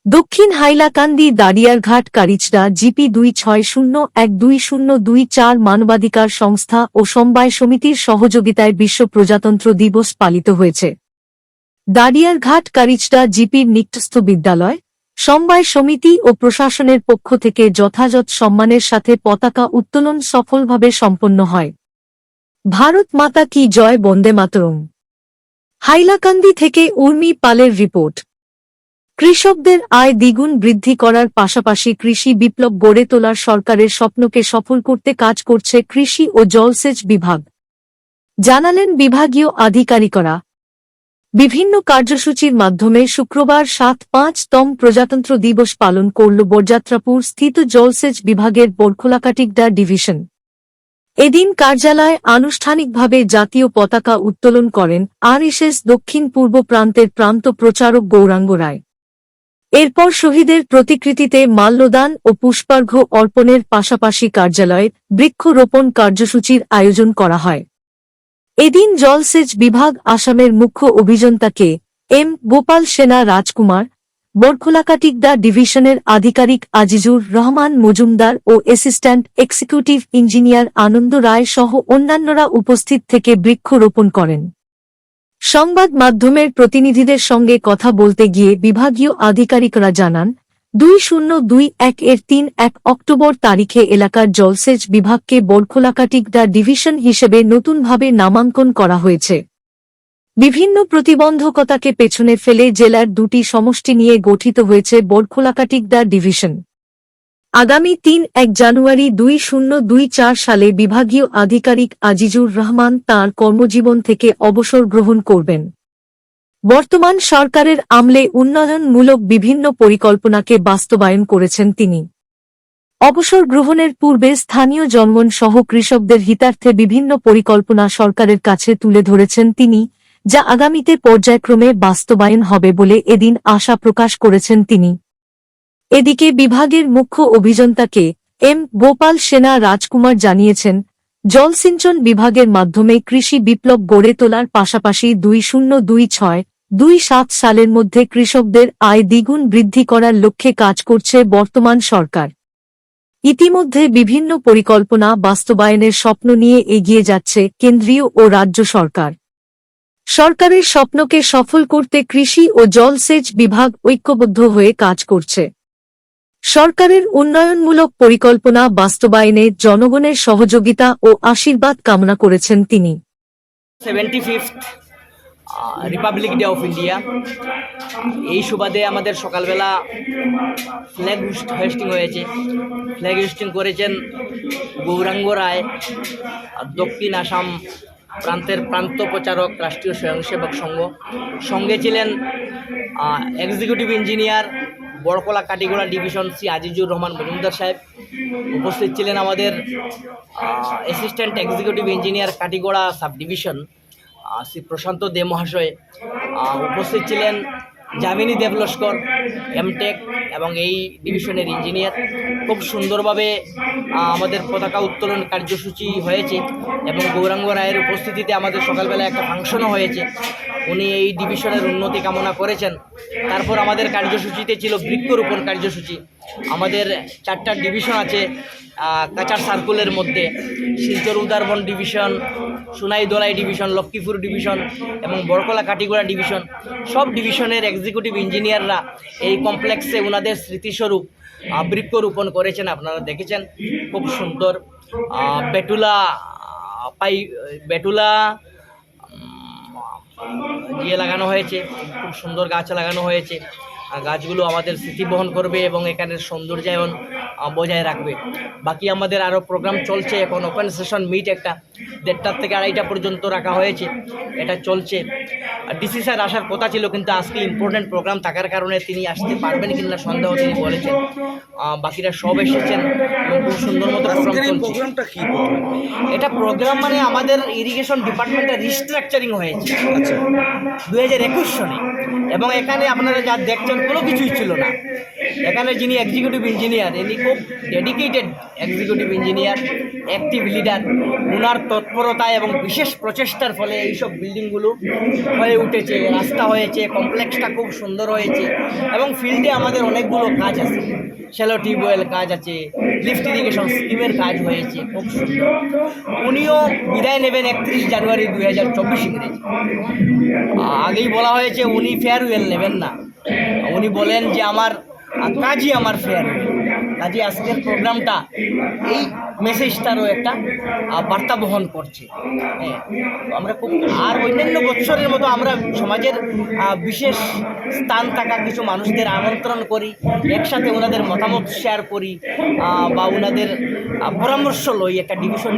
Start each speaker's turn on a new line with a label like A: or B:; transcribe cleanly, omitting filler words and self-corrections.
A: দক্ষিণ হাইলাকান্দি দাড়িয়ারঘাট কারিচড়া জিপি 26012024 মানবাধিকার সংস্থা ও সমবায় সমিতির সহযোগিতায় বিশ্ব প্রজাতন্ত্র দিবস পালিত হয়েছে। দাড়িয়ারঘাট কারিচড়া জিপির নিকটস্থ বিদ্যালয়, সমবায় সমিতি ও প্রশাসনের পক্ষ থেকে যথাযথ সম্মানের সাথে পতাকা উত্তোলন সফলভাবে সম্পন্ন হয়। ভারত মাতা কি জয়, বন্দে মাতরম। হাইলাকান্দি থেকে উর্মি পালের রিপোর্ট। কৃষকদের আয় দ্বিগুণ বৃদ্ধি করার পাশাপাশি কৃষি বিপ্লব গড়ে তোলার সরকারের স্বপ্নকে সফল করতে কাজ করছে কৃষি ও জলসেচ বিভাগ, জানালেন বিভাগীয় আধিকারিকরা। বিভিন্ন কার্যসূচির মাধ্যমে শুক্রবার ৭৫তম প্রজাতন্ত্র দিবস পালন করল বরযাত্রাপুর স্থিত জলসেচ বিভাগের বরখোলাকাটিগড়া ডিভিশন। এদিন কার্যালয়ে আনুষ্ঠানিকভাবে জাতীয় পতাকা উত্তোলন করেন আরএসএস দক্ষিণ পূর্ব প্রান্তের প্রান্ত প্রচারক গৌরাঙ্গ রায়। এরপর শহীদের প্রতিকৃতিতে মাল্যদান ও পুষ্পার্ঘ্য অর্পণের পাশাপাশি কার্যালয়ে বৃক্ষরোপণ কার্যসূচির আয়োজন করা হয়। এদিন জলসেচ বিভাগ আসামের মুখ্য অভিযন্তা কে এম গোপাল সেনা রাজকুমার, বরখোলাকাটিগড়া ডিভিশনের আধিকারিক আজিজুর রহমান মজুমদার ও অ্যাসিস্ট্যান্ট এক্সিকিউটিভ ইঞ্জিনিয়ার আনন্দ রায় সহ অন্যান্যরা উপস্থিত থেকে বৃক্ষরোপণ করেন। সংবাদ মাধ্যমের প্রতিনিধিদের সঙ্গে কথা বলতে গিয়ে বিভাগীয় আধিকারিকরা জানান, 2021-এর 3 অক্টোবর তারিখে এলাকার জলসেচ বিভাগকে বরখোলাকাটিগড়া ডিভিশন হিসেবে নতুনভাবে নামাঙ্কন করা হয়েছে। বিভিন্ন প্রতিবন্ধকতাকে পেছনে ফেলে জেলার 2টি সমষ্টি নিয়ে গঠিত হয়েছে বরখোলাকাটিগড়া ডিভিশন। আগামী 3 জানুয়ারি 2024 সালে বিভাগীয় আধিকারিক আজিজুর রহমান তাঁর কর্মজীবন থেকে অবসর গ্রহণ করবেন। বর্তমান সরকারের আমলে উন্নয়নমূলক বিভিন্ন পরিকল্পনাকে বাস্তবায়ন করেছেন তিনি। অবসর গ্রহণের পূর্বে স্থানীয় জনগণ সহ কৃষকদের হিতার্থে বিভিন্ন পরিকল্পনা সরকারের কাছে তুলে ধরেছেন তিনি, যা আগামীতে পর্যায়ক্রমে বাস্তবায়ন হবে বলে এদিন আশা প্রকাশ করেছেন তিনি। এদিকে বিভাগের মুখ্য অভিযন্তা কে এম গোপাল সেনা রাজকুমার জানিয়েছেন, জলসিঞ্চন বিভাগের মাধ্যমে কৃষি বিপ্লব গড়ে তোলার পাশাপাশি 2026-27 সালের মধ্যে কৃষকদের আয় দ্বিগুণ বৃদ্ধি করার লক্ষ্যে কাজ করছে বর্তমান সরকার। ইতিমধ্যে বিভিন্ন পরিকল্পনা বাস্তবায়নের স্বপ্ন নিয়ে এগিয়ে যাচ্ছে কেন্দ্রীয় ও রাজ্য সরকার। সরকারের স্বপ্নকে সফল করতে কৃষি ও জলসেচ বিভাগ ঐক্যবদ্ধ হয়ে কাজ করছে। সরকারের উন্নয়নমূলক পরিকল্পনা বাস্তবায়নে জনগণের সহযোগিতা ও আশীর্বাদ কামনা করেছেন তিনি।
B: 75th Republic day of India, এই সুবাদে আমাদের সকালবেলা ফ্ল্যাগ হোস্টিং হয়েছে। ফ্ল্যাগ হোস্টিং করেছেন গৌরাঙ্গ রায়, দক্ষিণ আসাম প্রান্তের প্রান্ত প্রচারক রাষ্ট্রীয় স্বয়ংসেবক সংঘ। সঙ্গে ছিলেন executive engineer Barkhola Katigorah division Shri Azizur Rahman Majumdar সাহেব। উপস্থিত ছিলেন আমাদের assistant executive engineer Katigorah sub division Shri Prasanta Dey মহাশয়। উপস্থিত ছিলেন যামিনী দেবলস্কর এমটেক এবং এই ডিভিশনের ইঞ্জিনিয়ার। খুব সুন্দরভাবে আমাদের পতাকা উত্তোলন কার্যসূচি হয়েছে এবং গৌরাঙ্গ রায়ের উপস্থিতিতে আমাদের সকালবেলা একটা ফাংশনও হয়েছে। উনি এই ডিভিশনের উন্নতি কামনা করেছেন। তারপর আমাদের কার্যসূচিতে ছিল বৃক্ষরোপণ কার্যসূচি। আমাদের 4টা ডিভিশন আছে কাচার সার্কুলের মধ্যে, Silchar Udharbond division, Sonai Dholai division, Lakshmipur division এবং বরখোলাকাটিগড়া ডিভিশন। সব ডিভিশনের এক্সিকিউটিভ ইঞ্জিনিয়াররা এই কমপ্লেক্সে ওনাদের স্মৃতিস্বরূপ বৃক্ষরোপণ করেছেন। আপনারা দেখেছেন খুব সুন্দর বেটুলা দিয়ে লাগানো হয়েছে, খুব সুন্দর গাছ লাগানো হয়েছে। গাছগুলো আমাদের স্মৃতি বহন করবে এবং এখানের সৌন্দর্যায়ন বজায় রাখবে। বাকি আমাদের আরও প্রোগ্রাম চলছে। এখন ওপেন সেশন মিট একটা 1:30 থেকে 2:30 পর্যন্ত রাখা হয়েছে, এটা চলছে। ডিসি স্যার আসার কথা ছিল, কিন্তু আজকে ইম্পর্টেন্ট প্রোগ্রাম থাকার কারণে তিনি আসতে পারবেন কিনা সন্দেহ তিনি বলেছেন। বাকিরা সব এসেছেন এবং খুব সুন্দর মতো প্রোগ্রামটা কি এটা প্রোগ্রাম মানে আমাদের ইরিগেশন ডিপার্টমেন্টের রিস্ট্রাকচারিং হয়েছে 2021 সনে। এবং এখানে আপনারা যা দেখছেন কোনো কিছুই ছিল না। এখানে যিনি এক্সিকিউটিভ ইঞ্জিনিয়ার, ইনি খুব dedicated executive engineer, active leader. ওনার তৎপরতায় এবং বিশেষ প্রচেষ্টার ফলে এইসব বিল্ডিংগুলো হয়ে উঠেছে, রাস্তা হয়েছে, কমপ্লেক্সটা খুব সুন্দর হয়েছে এবং ফিল্ডে আমাদের অনেকগুলো কাজ আছে। শ্যালো টিউবওয়েল কাজ আছে, লিফট ইরিগেশন স্কিমের কাজ হয়েছে, খুব সুন্দর। উনিও বিদায় নেবেন 31 জানুয়ারি 2024 ইংরেজি। আগেই বলা হয়েছে উনি ফেয়ারওয়েল নেবেন না, উনি বলেন যে আমার কাজই আমার ফেয়ারওয়েল। কাজে আজকের প্রোগ্রামটা এই মেসেজটারও একটা বার্তা বহন করছে। হ্যাঁ, তো আমরা খুব, আর অন্যান্য বৎসরের মতো আমরা সমাজের বিশেষ স্থান থাকা কিছু মানুষদের আমন্ত্রণ করি, একসাথে ওনাদের মতামত শেয়ার করি বা ওনাদের পরামর্শ লই একটা ডিভিশন